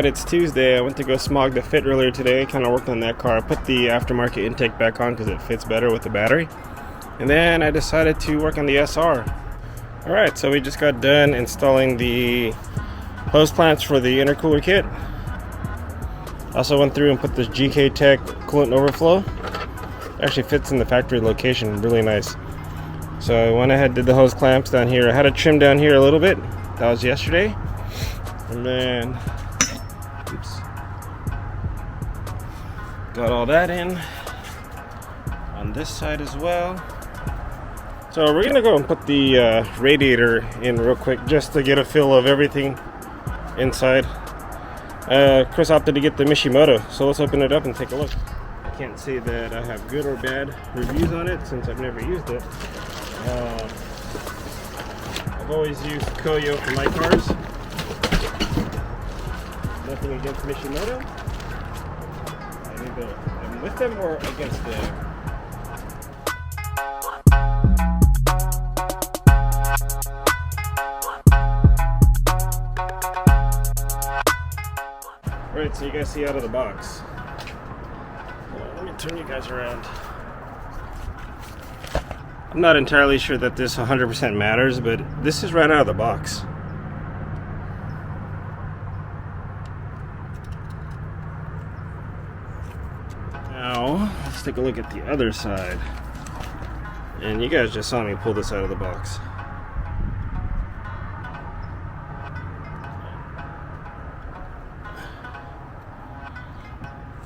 Alright, it's Tuesday. I went to go smog the fit earlier today. Kind of worked on that car. I put the aftermarket intake back on because it fits better with the battery. And then I decided to work on the SR. Alright, so we just got done installing the hose clamps for the intercooler kit. Also went through and put this GK Tech coolant overflow. Actually fits in the factory location really nice. So I went ahead and did the hose clamps down here. I had to trim down here a little bit. That was yesterday. And then got all that in on this side as well. So we're gonna go and put the radiator in real quick just to get a feel of everything inside. Chris opted to get the Mishimoto, so let's open it up and take a look. I can't say that I have good or bad reviews on it since I've never used it. I've always used Koyo for my cars. Nothing against Mishimoto. I'm with them or against them. Alright, so you guys see out of the box. Let me turn you guys around. I'm not entirely sure that this 100% matters, but this is right out of the box. Now, let's take a look at the other side. And you guys just saw me pull this out of the box.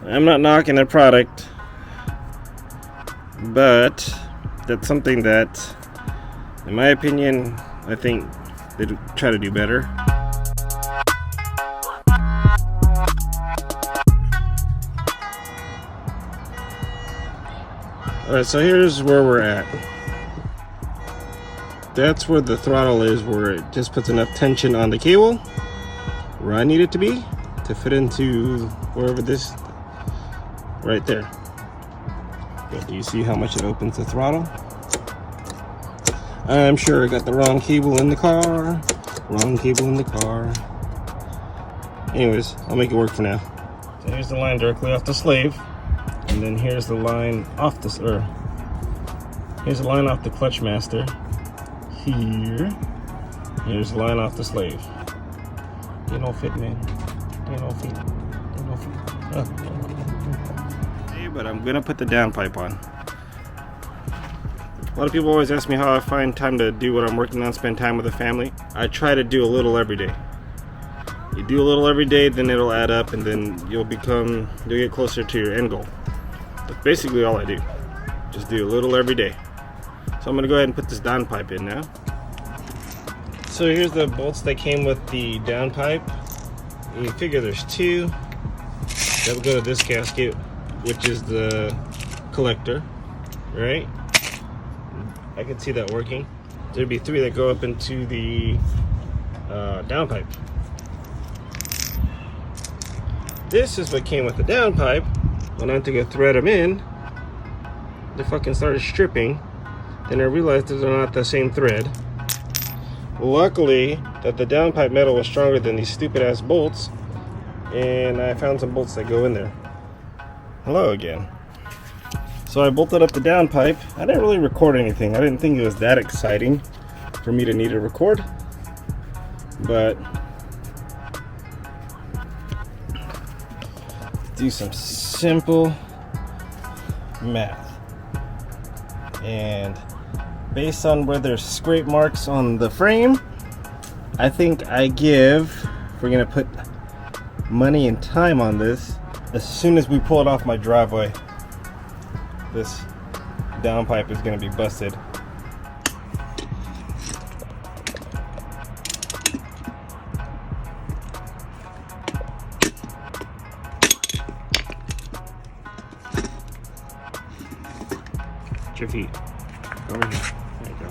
I'm not knocking the product, but that's something that, in my opinion, I think they try to do better. Alright, so here's where we're at. That's where the throttle is, where it just puts enough tension on the cable where I need it to be to fit into wherever this, right there. But do you see how much it opens the throttle? I'm sure I got the wrong cable in the car. Wrong cable in the car. Anyways, I'll make it work for now. So here's the line directly off the slave. And then here's the line off the, here's the line off the clutch master. Here's the line off the slave. You don't fit, man. You don't fit. You don't fit. Okay, but I'm gonna put the downpipe on. A lot of people always ask me how I find time to do what I'm working on, spend time with the family. I try to do a little every day. You do a little every day, then it'll add up, and then you'll get closer to your end goal. That's basically all I do. Just do a little every day. So I'm gonna go ahead and put this downpipe in now. So here's the bolts that came with the downpipe. You figure there's two. That will go to this gasket, which is the collector, right? I can see that working. There'd be three that go up into the downpipe. This is what came with the downpipe. When I went to go thread them in, they fucking started stripping. Then I realized that they're not the same thread. Luckily, that the downpipe metal was stronger than these stupid ass bolts, and I found some bolts that go in there. Hello again. So I bolted up the downpipe. I didn't really record anything. I didn't think it was that exciting for me to need to record, but do some simple math. And based on where there's scrape marks on the frame, I think if we're gonna put money and time on this, as soon as we pull it off my driveway, this downpipe is gonna be busted. Your feet over here. There you go.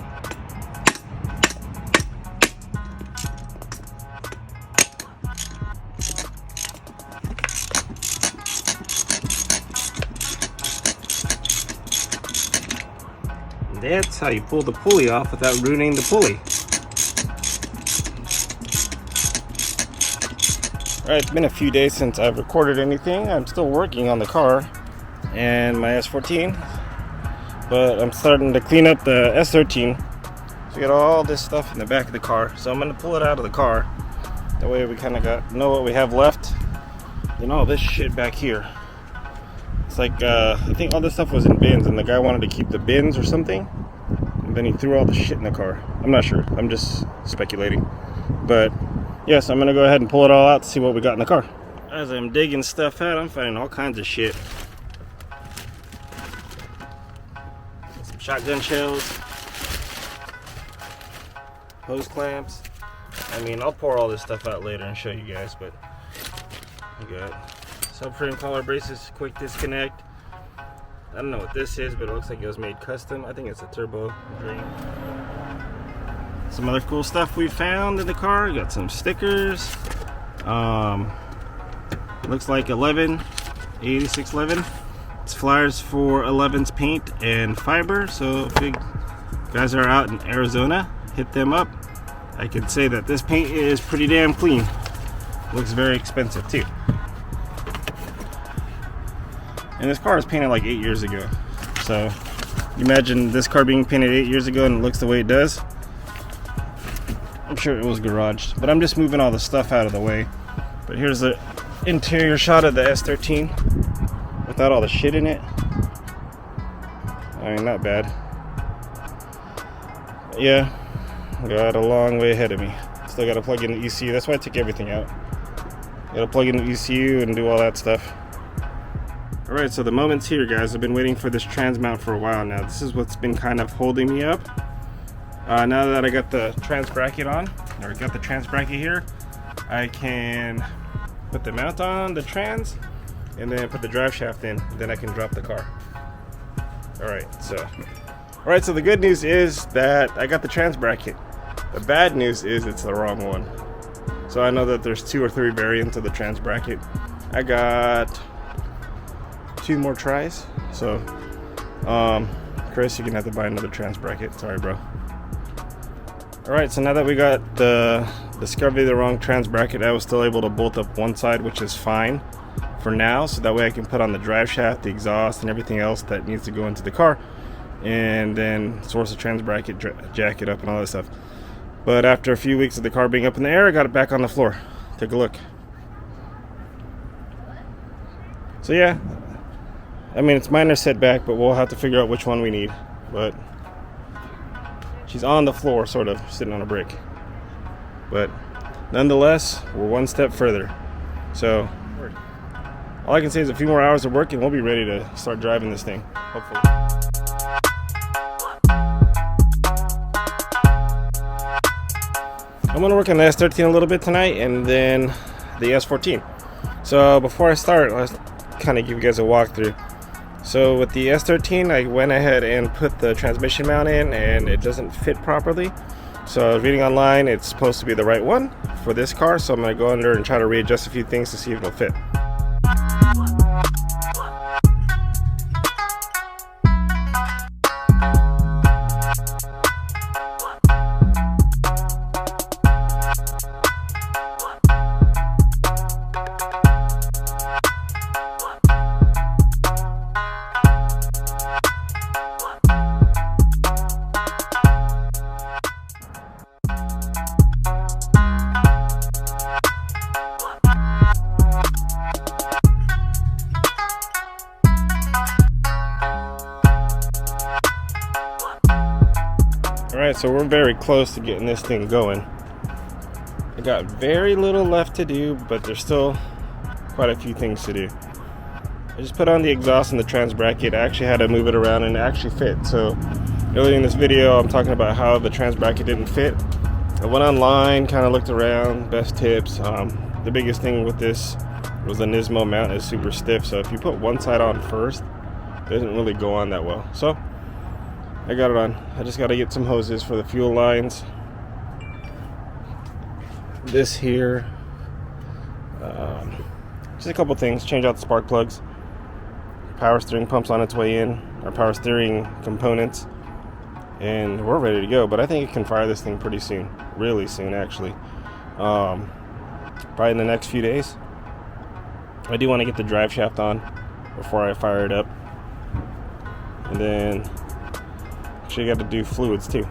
That's how you pull the pulley off without ruining the pulley. Alright, it's been a few days since I've recorded anything. I'm still working on the car and my S14, but I'm starting to clean up the S13. So we got all this stuff in the back of the car, so I'm going to pull it out of the car. That way we kind of know what we have left. Then all this shit back here. It's like, I think all this stuff was in bins and the guy wanted to keep the bins or something. And then he threw all the shit in the car. I'm not sure, I'm just speculating. But yes, I'm gonna go ahead and pull it all out to see what we got in the car. As I'm digging stuff out, I'm finding all kinds of shit. Some shotgun shells, hose clamps. I mean, I'll pour all this stuff out later and show you guys, but we got subframe collar braces, quick disconnect. I don't know what this is, but it looks like it was made custom. I think it's a turbo drain. Some other cool stuff we found in the car. Got some stickers. Looks like 8611. It's flyers for 11's paint and fiber. So if you guys are out in Arizona, hit them up. I can say that this paint is pretty damn clean. Looks very expensive too. And this car is painted like 8 years ago. So you imagine this car being painted 8 years ago and it looks the way it does. I'm sure it was garaged, but I'm just moving all the stuff out of the way. But here's the interior shot of the S13 without all the shit in it. I mean, not bad. But yeah, got a long way ahead of me. Still got to plug in the ECU. That's why I took everything out. Got to plug in the ECU and do all that stuff. Alright, so the moment's here, guys. I've been waiting for this trans mount for a while now. This is what's been kind of holding me up. Now that I got the trans bracket on, or got the trans bracket here, I can put the mount on the trans and then put the drive shaft in. Then I can drop the car. Alright, so the good news is that I got the trans bracket. The bad news is it's the wrong one. So I know that there's 2 or 3 variants of the trans bracket. I got 2 more tries. So, Chris, you're gonna have to buy another trans bracket. Sorry, bro. Alright, so now that we got the discovery of the wrong trans bracket, I was still able to bolt up one side, which is fine for now. So that way I can put on the drive shaft, the exhaust, and everything else that needs to go into the car. And then source the trans bracket, jack it up, and all that stuff. But after a few weeks of the car being up in the air, I got it back on the floor. Take a look. So yeah, I mean, it's minor setback, but we'll have to figure out which one we need. But she's on the floor, sort of, sitting on a brick. But nonetheless, we're one step further. So all I can say is a few more hours of work and we'll be ready to start driving this thing, hopefully. I'm gonna work on the S13 a little bit tonight and then the S14. So before I start, let's kind of give you guys a walkthrough. So with the S13, I went ahead and put the transmission mount in and it doesn't fit properly. So I was reading online, it's supposed to be the right one for this car. So I'm gonna go under and try to readjust a few things to see if it'll fit. Alright, so we're very close to getting this thing going. I got very little left to do, but there's still quite a few things to do. I just put on the exhaust and the trans bracket. I actually had to move it around and it actually fit. So earlier in this video, I'm talking about how the trans bracket didn't fit. I went online, kind of looked around, best tips. The biggest thing with this was the Nismo mount is super stiff. So if you put one side on first, it doesn't really go on that well. So I got it on. I just got to get some hoses for the fuel lines. This here. Just a couple things. Change out the spark plugs. Power steering pump's on its way in. Our power steering components. And we're ready to go. But I think it can fire this thing pretty soon. Really soon, actually. probably in the next few days. I do want to get the drive shaft on before I fire it up. And then actually got to do fluids too.